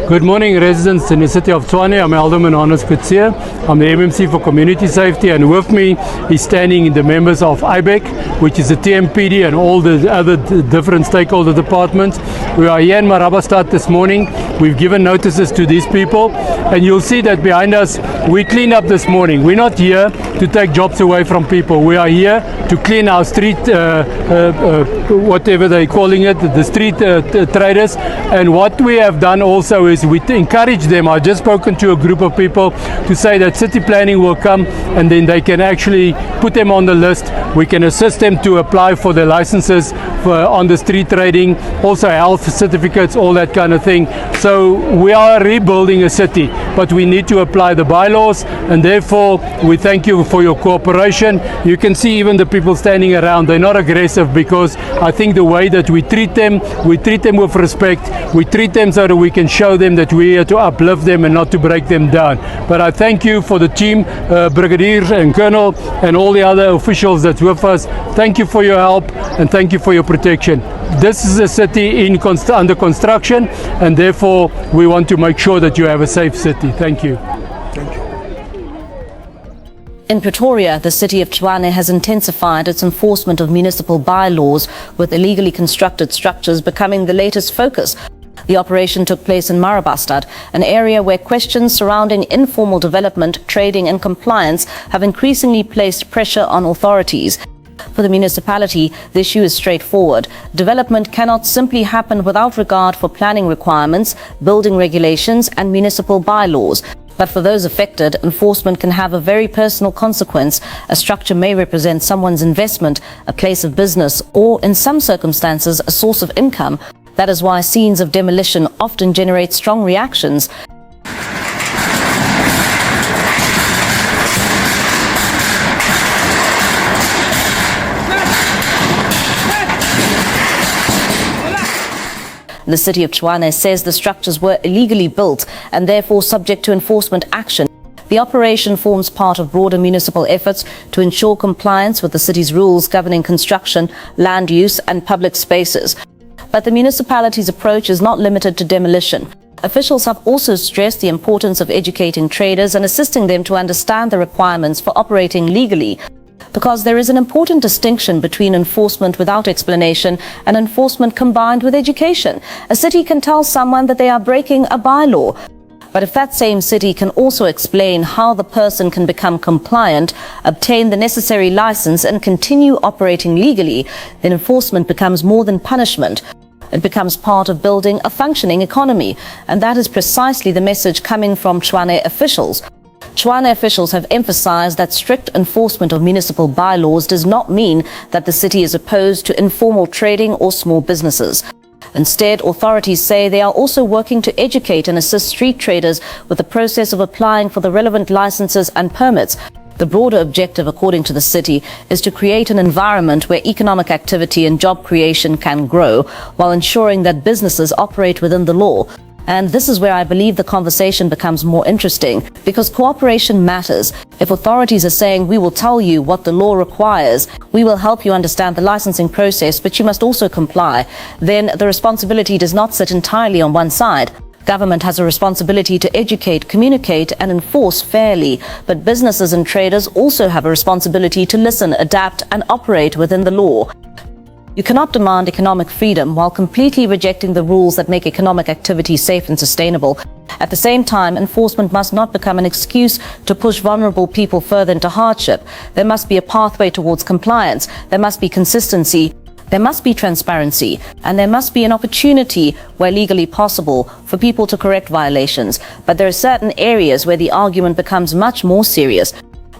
Good morning, residents in the city of Tshwane. I'm Alderman Hannes Kutsia. I'm the MMC for Community Safety, and with me is standing the members of IBEC, which is the TMPD and all the other different stakeholder departments. We are here in Marabastad this morning. We've given notices to these people, and you'll see that behind us, we clean up this morning. We're not here to take jobs away from people. We are here to clean our street, whatever they're calling it, the street traders. And what we have done also is we encourage them. I've just spoken to a group of people to say that city planning will come, and then they can actually put them on the list. We can assist them to apply for the licenses on the street trading, also health certificates, all that kind of thing. So we are rebuilding a city, but we need to apply the bylaws, and therefore we thank you for your cooperation. You can see even the people standing around, they're not aggressive, because I think the way that we treat them with respect. We treat them so that we can show them that we're here to uplift them and not to break them down. But I thank you for the team, Brigadier and Colonel, and all the other officials that's with us. Thank you for your help, and thank you for your protection. This is a city under construction, and therefore we want to make sure that you have a safe city. Thank you. Thank you. In Pretoria, the city of Tshwane has intensified its enforcement of municipal bylaws, with illegally constructed structures becoming the latest focus. The operation took place in Marabastad, an area where questions surrounding informal development, trading and compliance have increasingly placed pressure on authorities. For the municipality, the issue is straightforward. Development cannot simply happen without regard for planning requirements, building regulations and municipal bylaws. But for those affected, enforcement can have a very personal consequence. A structure may represent someone's investment, a place of business, or in some circumstances, a source of income. That is why scenes of demolition often generate strong reactions. The city of Tshwane says the structures were illegally built and therefore subject to enforcement action. The operation forms part of broader municipal efforts to ensure compliance with the city's rules governing construction, land use and public spaces. But the municipality's approach is not limited to demolition. Officials have also stressed the importance of educating traders and assisting them to understand the requirements for operating legally. Because there is an important distinction between enforcement without explanation and enforcement combined with education. A city can tell someone that they are breaking a bylaw, but if that same city can also explain how the person can become compliant, obtain the necessary license and continue operating legally, then enforcement becomes more than punishment. It becomes part of building a functioning economy, and that is precisely the message coming from Tshwane officials. Tshwane officials have emphasized that strict enforcement of municipal bylaws does not mean that the city is opposed to informal trading or small businesses. Instead, authorities say they are also working to educate and assist street traders with the process of applying for the relevant licenses and permits. The broader objective, according to the city, is to create an environment where economic activity and job creation can grow, while ensuring that businesses operate within the law. And this is where I believe the conversation becomes more interesting, because cooperation matters. If authorities are saying, we will tell you what the law requires, we will help you understand the licensing process, but you must also comply, then the responsibility does not sit entirely on one side. Government has a responsibility to educate, communicate and enforce fairly, but businesses and traders also have a responsibility to listen, adapt and operate within the law. You cannot demand economic freedom while completely rejecting the rules that make economic activity safe and sustainable. At the same time, enforcement must not become an excuse to push vulnerable people further into hardship. There must be a pathway towards compliance. There must be consistency. There must be transparency. And there must be an opportunity, where legally possible, for people to correct violations. But there are certain areas where the argument becomes much more serious.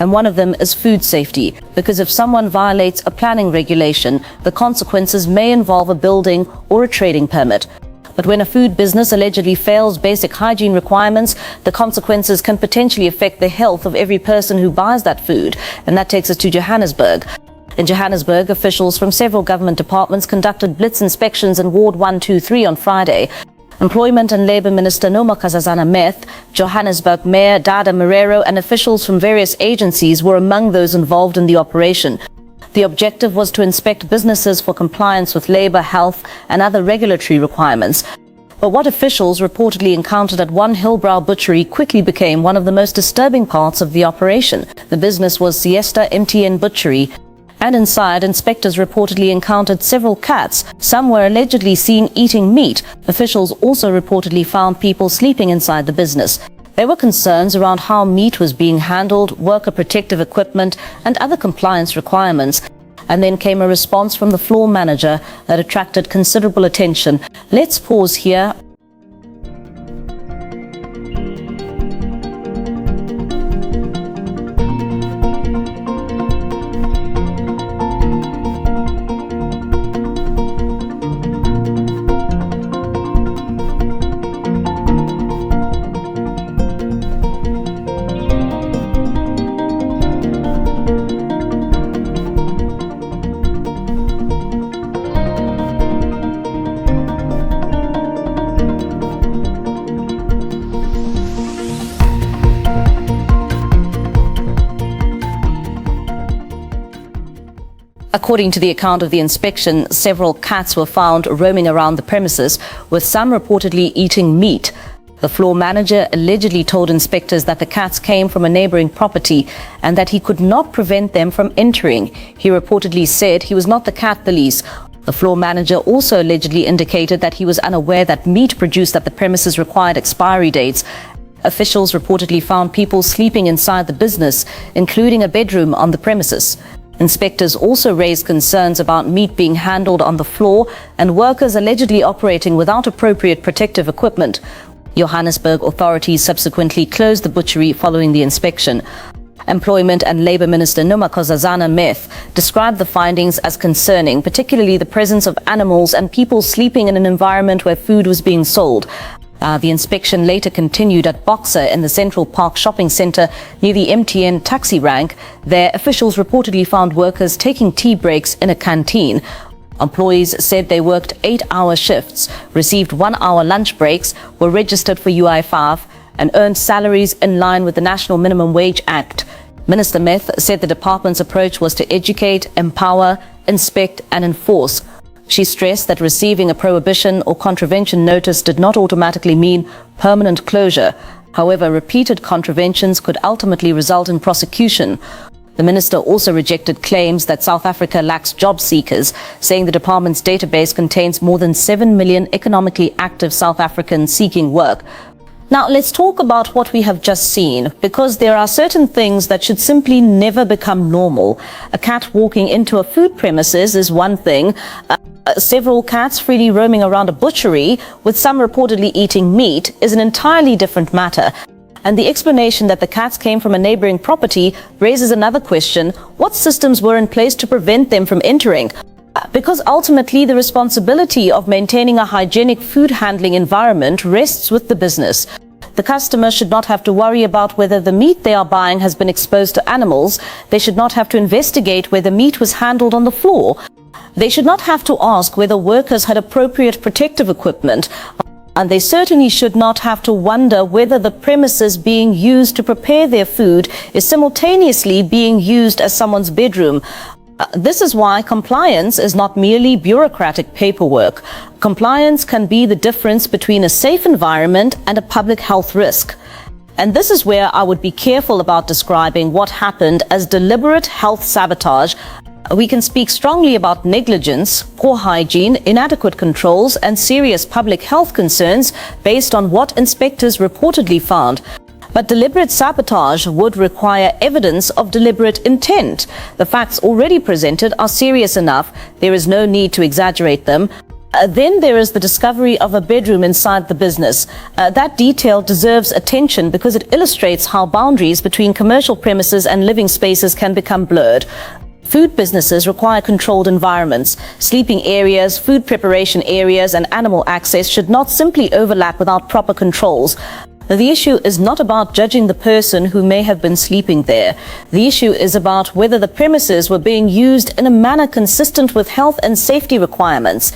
And one of them is food safety, because if someone violates a planning regulation, the consequences may involve a building or a trading permit. But when a food business allegedly fails basic hygiene requirements, the consequences can potentially affect the health of every person who buys that food. And that takes us to Johannesburg. In Johannesburg, officials from several government departments conducted blitz inspections in Ward 123 on Friday. Employment and Labour Minister Nomokazazana Meth, Johannesburg Mayor Dada Marero and officials from various agencies were among those involved in the operation. The objective was to inspect businesses for compliance with labour, health and other regulatory requirements. But what officials reportedly encountered at one Hillbrow butchery quickly became one of the most disturbing parts of the operation. The business was Siesta MTN Butchery, and inside, inspectors reportedly encountered several cats. Some were allegedly seen eating meat. Officials also reportedly found people sleeping inside the business. There were concerns around how meat was being handled, worker protective equipment, and other compliance requirements. And then came a response from the floor manager that attracted considerable attention. Let's pause here. According to the account of the inspection, several cats were found roaming around the premises, with some reportedly eating meat. The floor manager allegedly told inspectors that the cats came from a neighboring property and that he could not prevent them from entering. He reportedly said he was not the cat police. The floor manager also allegedly indicated that he was unaware that meat produced at the premises required expiry dates. Officials reportedly found people sleeping inside the business, including a bedroom on the premises. Inspectors also raised concerns about meat being handled on the floor and workers allegedly operating without appropriate protective equipment. Johannesburg authorities subsequently closed the butchery following the inspection. Employment and Labour Minister Nkosazana Meth described the findings as concerning, particularly the presence of animals and people sleeping in an environment where food was being sold. The inspection later continued at Boxer in the Central Park shopping centre near the MTN taxi rank. There, officials reportedly found workers taking tea breaks in a canteen. Employees said they worked 8-hour shifts, received 1-hour lunch breaks, were registered for UI5 and earned salaries in line with the National Minimum Wage Act. Minister Meth said the department's approach was to educate, empower, inspect and enforce. She stressed that receiving a prohibition or contravention notice did not automatically mean permanent closure. However, repeated contraventions could ultimately result in prosecution. The minister also rejected claims that South Africa lacks job seekers, saying the department's database contains more than 7 million economically active South Africans seeking work. Now, let's talk about what we have just seen, because there are certain things that should simply never become normal. A cat walking into a food premises is one thing. Several cats freely roaming around a butchery, with some reportedly eating meat, is an entirely different matter. And the explanation that the cats came from a neighboring property raises another question: what systems were in place to prevent them from entering? Because ultimately the responsibility of maintaining a hygienic food handling environment rests with the business. The customer should not have to worry about whether the meat they are buying has been exposed to animals. They should not have to investigate whether meat was handled on the floor. They should not have to ask whether workers had appropriate protective equipment. And they certainly should not have to wonder whether the premises being used to prepare their food is simultaneously being used as someone's bedroom. This is why compliance is not merely bureaucratic paperwork. Compliance can be the difference between a safe environment and a public health risk. And this is where I would be careful about describing what happened as deliberate health sabotage. We can speak strongly about negligence, poor hygiene, inadequate controls, and serious public health concerns based on what inspectors reportedly found. But deliberate sabotage would require evidence of deliberate intent. The facts already presented are serious enough. There is no need to exaggerate them. Then there is the discovery of a bedroom inside the business. That detail deserves attention because it illustrates how boundaries between commercial premises and living spaces can become blurred. Food businesses require controlled environments. Sleeping areas, food preparation areas, and animal access should not simply overlap without proper controls. The issue is not about judging the person who may have been sleeping there. The issue is about whether the premises were being used in a manner consistent with health and safety requirements.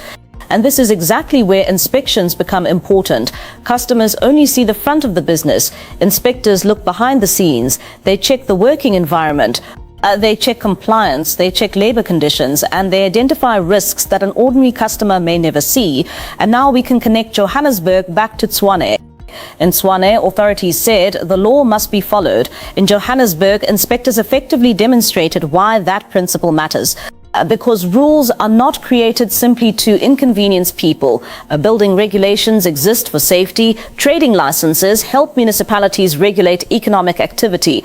And this is exactly where inspections become important. Customers only see the front of the business. Inspectors look behind the scenes. They check the working environment. They check compliance, they check labor conditions, and they identify risks that an ordinary customer may never see. And now we can connect Johannesburg back to Tshwane. In Tshwane, authorities said the law must be followed. In Johannesburg, inspectors effectively demonstrated why that principle matters. Because rules are not created simply to inconvenience people. Building regulations exist for safety. Trading licenses help municipalities regulate economic activity.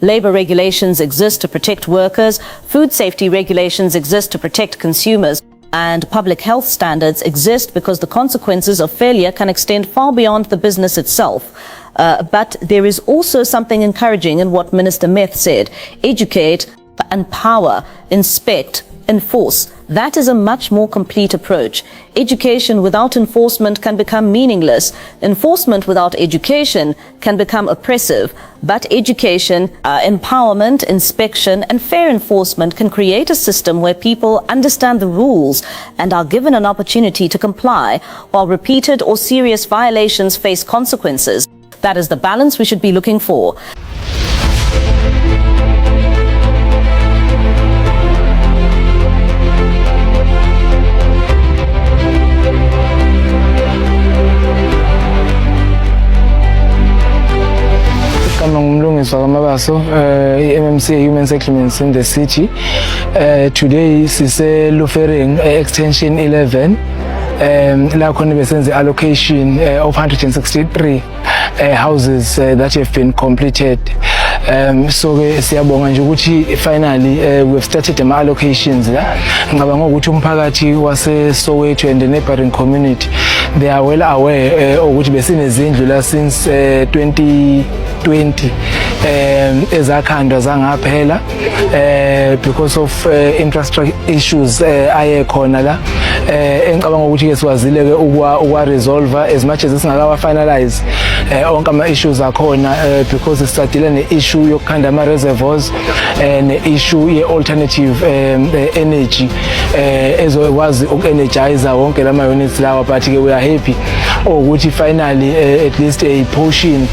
Labor regulations exist to protect workers. Food safety regulations exist to protect consumers. And public health standards exist because the consequences of failure can extend far beyond the business itself. But there is also something encouraging in what Minister Meth said. Educate, empower, inspect, enforce. That is a much more complete approach. Education without enforcement can become meaningless. Enforcement without education can become oppressive. But education, empowerment, inspection, and fair enforcement can create a system where people understand the rules and are given an opportunity to comply, while repeated or serious violations face consequences. That is the balance we should be looking for. Mlungisi Mabaso, MMC Human Settlements in the city. Today sise Lufering extension 11. La khona besenze allocation of 163 houses that have been completed. So siyabonga nje ukuthi finally we've started the allocations la. Ngicabanga ukuthi umphakathi wase Soweto and the neighboring community they are well aware ukuthi besinezindlu la since 2020 ezakhandwa zangaphela because of infrastructure issues ayekhona la. Engicabanga ukuthi ke siwazile ke ukwa resolve as much as singakawa finalize onke ama issues akhona because sisadile ne issue yokukhanda ama reservoirs ne issue ye alternative energy ezokwazi ukenergize wonke lama units lawa, but ke we are happy ukuthi finally at least a portion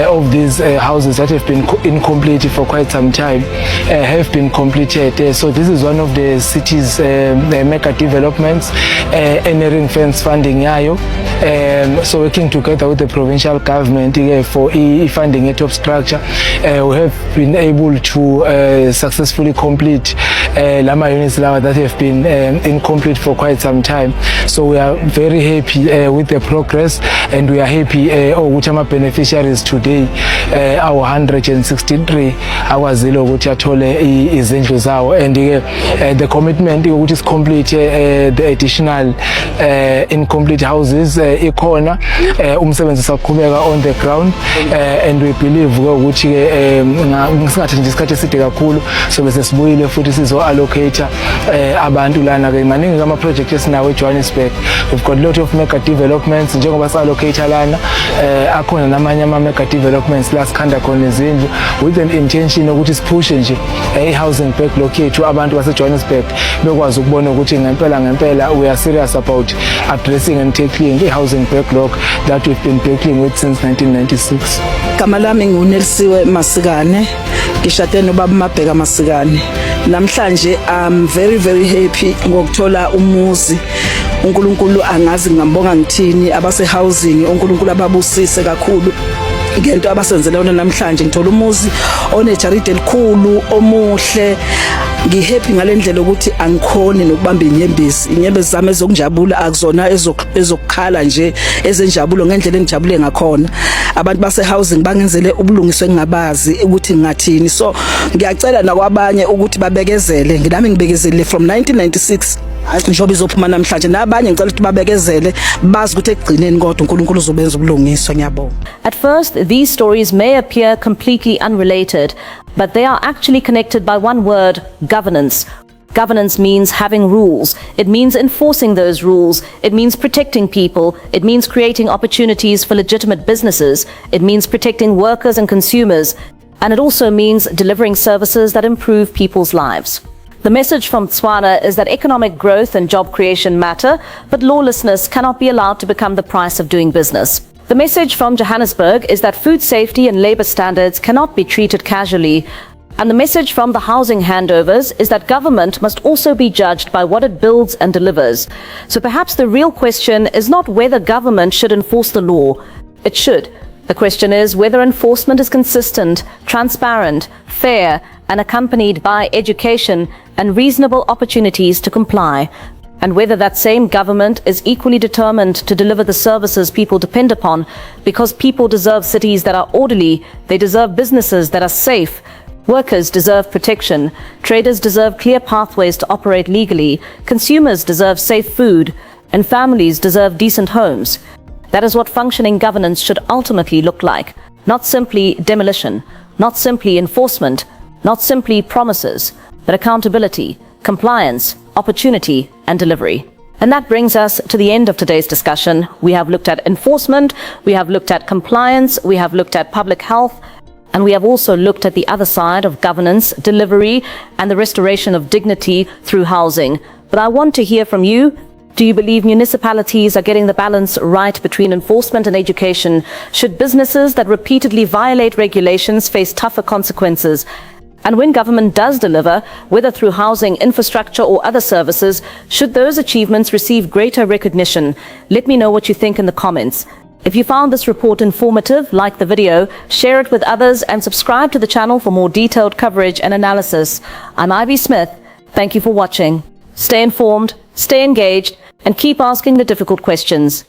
of these houses that have been incomplete for quite some time have been completed. So this is one of the city's mega developments, ring fence funding yayo. So working together with the provincial government for funding a top structure, we have been able to successfully complete lama units that have been incomplete for quite some time. So we are very happy with the progress, and we are happy ukuthi ama beneficiaries today our 163 awazile ukuthi athole izindlu zawo, and the commitment ukuthi is complete the additional incomplete houses ikhona, umsebenzi saqhubeka on the ground, and we believe ukuthi ngisingathe nje isikhathi eside kakhulu so bese sibuyile futhi sizo allocate abantu lana ke maningi ama projects esinawo eJohannesburg. We've got a lot of mega developments njengoba allocate lana akhona namanye ama mega developments la sikhanda khona izindlu with an intention ukuthi sipushe nje housing backlog yethu abantu baseJohannesburg bekwazi ukubona ukuthi ngempela we are serious about addressing and tackling the housing backlog that we've been tackling with since 1996. Igama lami nguNelisiwe Masikane, ngishade nobaba Mabheka Masikane. Namhlanje I'm very happy ngokuthola umuzi. uNkulunkulu angazi ngambonga ngithini abase housing, uNkulunkulu ababusise kakhulu ngento abasenzele yona namhlanje. Ngithola umuzi onejaridi elikhulu omuhle. Ngihappy ngalendlela ukuthi angikhoni nokubamba inyembezi zami ezokunjabula akuzona ezokukhala nje ezenjabulo ngendlela engijabule ngakhona. Abantu base housing bangenzele ubulungiswe ngingabazi ukuthi ngathini. So ngiyacela nakwabanye ukuthi babekezele. Nginami ngibekezelile from 1996 njobe izophuma namhlanje, nabanye ngicela ukuthi babekezele bazi ukuthi ekugcineni kodwa uNkulunkulu uzobenza ubulungiswa. Ngiyabonga. At first, these stories may appear completely unrelated, but they are actually connected by one word: governance. Governance means having rules. It means enforcing those rules. It means protecting people. It means creating opportunities for legitimate businesses. It means protecting workers and consumers. And it also means delivering services that improve people's lives. The message from Tshwane is that economic growth and job creation matter, but lawlessness cannot be allowed to become the price of doing business. The message from Johannesburg is that food safety and labor standards cannot be treated casually. And the message from the housing handovers is that government must also be judged by what it builds and delivers. So perhaps the real question is not whether government should enforce the law. It should. The question is whether enforcement is consistent, transparent, fair, and accompanied by education and reasonable opportunities to comply. And whether that same government is equally determined to deliver the services people depend upon, because people deserve cities that are orderly, they deserve businesses that are safe, workers deserve protection, traders deserve clear pathways to operate legally, consumers deserve safe food, and families deserve decent homes. That is what functioning governance should ultimately look like. Not simply demolition, not simply enforcement, not simply promises, but accountability, compliance, opportunity, and delivery. And that brings us to the end of today's discussion. We have looked at enforcement, we have looked at compliance, we have looked at public health, and we have also looked at the other side of governance, delivery, and the restoration of dignity through housing. But I want to hear from you. Do you believe municipalities are getting the balance right between enforcement and education? Should businesses that repeatedly violate regulations face tougher consequences? And when government does deliver, whether through housing, infrastructure, or other services, should those achievements receive greater recognition? Let me know what you think in the comments. If you found this report informative, like the video, share it with others, and subscribe to the channel for more detailed coverage and analysis. I'm Ivy Smith. Thank you for watching. Stay informed, stay engaged, and keep asking the difficult questions.